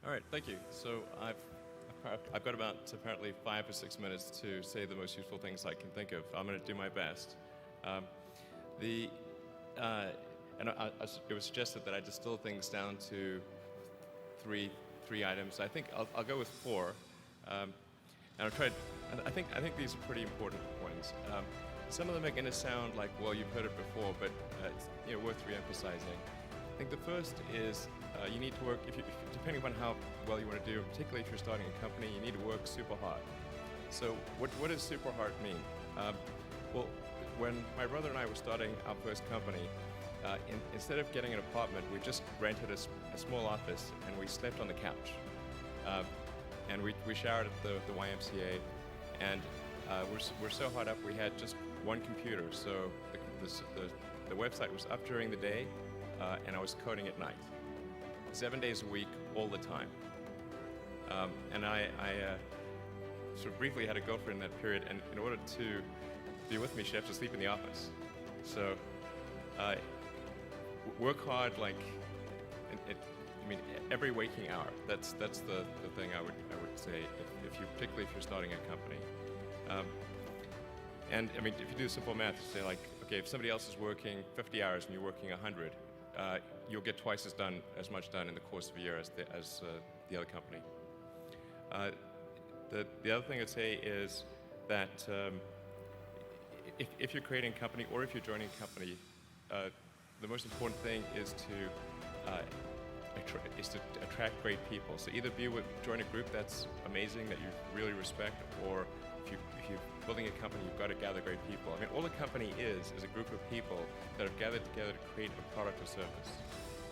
All right, thank you. So I've got about apparently 5 or 6 minutes to say the most useful things I can think of. I'm going to do my best. It was suggested that I distill things down to three items. I think I'll go with 4. And I'll try. I think these are pretty important ones. Some of them are going to sound like, well, you've heard it before, but it's worth re-emphasizing. I think the first is you need to work, depending on how well you want to do, particularly if you're starting a company, you need to work super hard. So what does super hard mean? Well, when my brother and I were starting our first company, instead of getting an apartment, we just rented a small office and we slept on the couch. And we showered at the YMCA, and we're so hard up we had just one computer. So the website was up during the day, and I was coding at night, 7 days a week, all the time. And I sort of briefly had a girlfriend in that period, and in order to be with me, she had to sleep in the office. So work hard, every waking hour. That's the thing I would say, particularly if you're starting a company. And if you do simple math, you say okay, if somebody else is working 50 hours and you're working 100, you'll get twice as much done in the course of a year as the other company. The other thing I'd say is that if you're creating a company or if you're joining a company, the most important thing is to attract great people. So either join a group that's amazing that you really respect, or if you're building a company, you've got to gather great people. All a company is a group of people that have gathered together to create a product or service.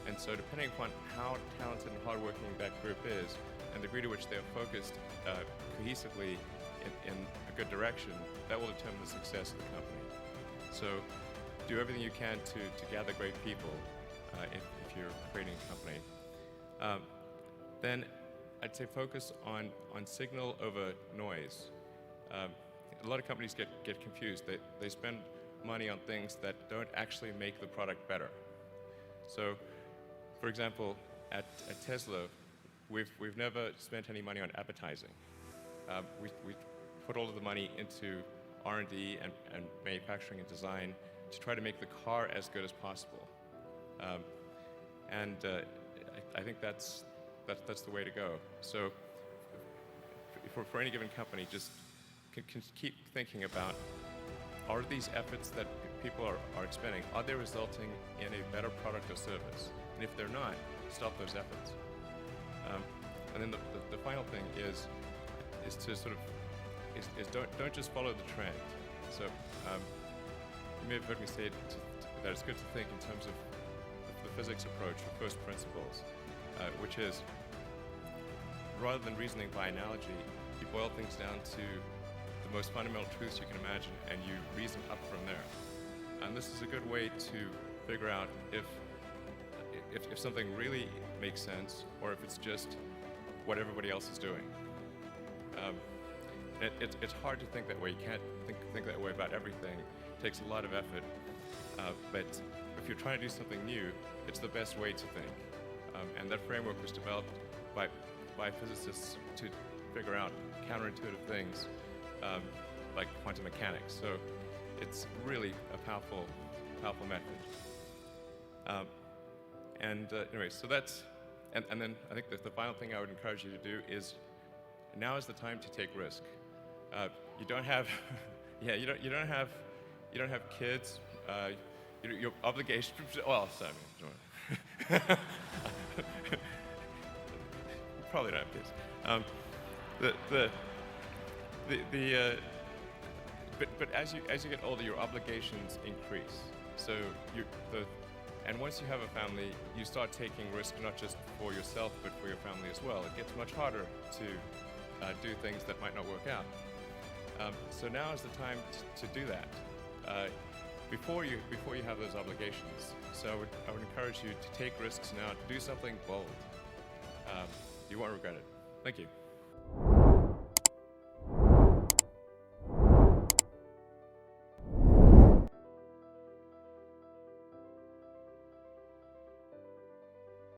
And so depending upon how talented and hardworking that group is, and the degree to which they are focused cohesively in a good direction, that will determine the success of the company. So do everything you can to gather great people if you're creating a company. Then I'd say focus on signal over noise. A lot of companies get confused. They spend money on things that don't actually make the product better. So, for example, at Tesla, we've never spent any money on advertising. We put all of the money into R&D and manufacturing and design to try to make the car as good as possible. I think that's the way to go. So for any given company, just can keep thinking about, are these efforts that people are expending, are they resulting in a better product or service? And if they're not, stop those efforts. And then the final thing is to sort of don't just follow the trend. So you may have heard me say that it's good to think in terms of the physics approach, or first principles, which is, rather than reasoning by analogy, you boil things down to the most fundamental truths you can imagine, and you reason up from there. And this is a good way to figure out if something really makes sense, or if it's just what everybody else is doing. It's hard to think that way. You can't think that way about everything. It takes a lot of effort. But if you're trying to do something new, it's the best way to think. And that framework was developed by physicists to figure out counterintuitive things like quantum mechanics. So it's really a powerful method. Anyway, so that's, and then I think that the final thing I would encourage you to do is, now is the time to take risk. You don't have, you don't have kids. Your obligation. Well, sorry. Probably don't have kids. But as you get older, your obligations increase. So and once you have a family, you start taking risk not just for yourself, but for your family as well. It gets much harder to do things that might not work out. So now is the time to do that. Before you have those obligations. So I would encourage you to take risks now, to do something bold. You won't regret it. Thank you.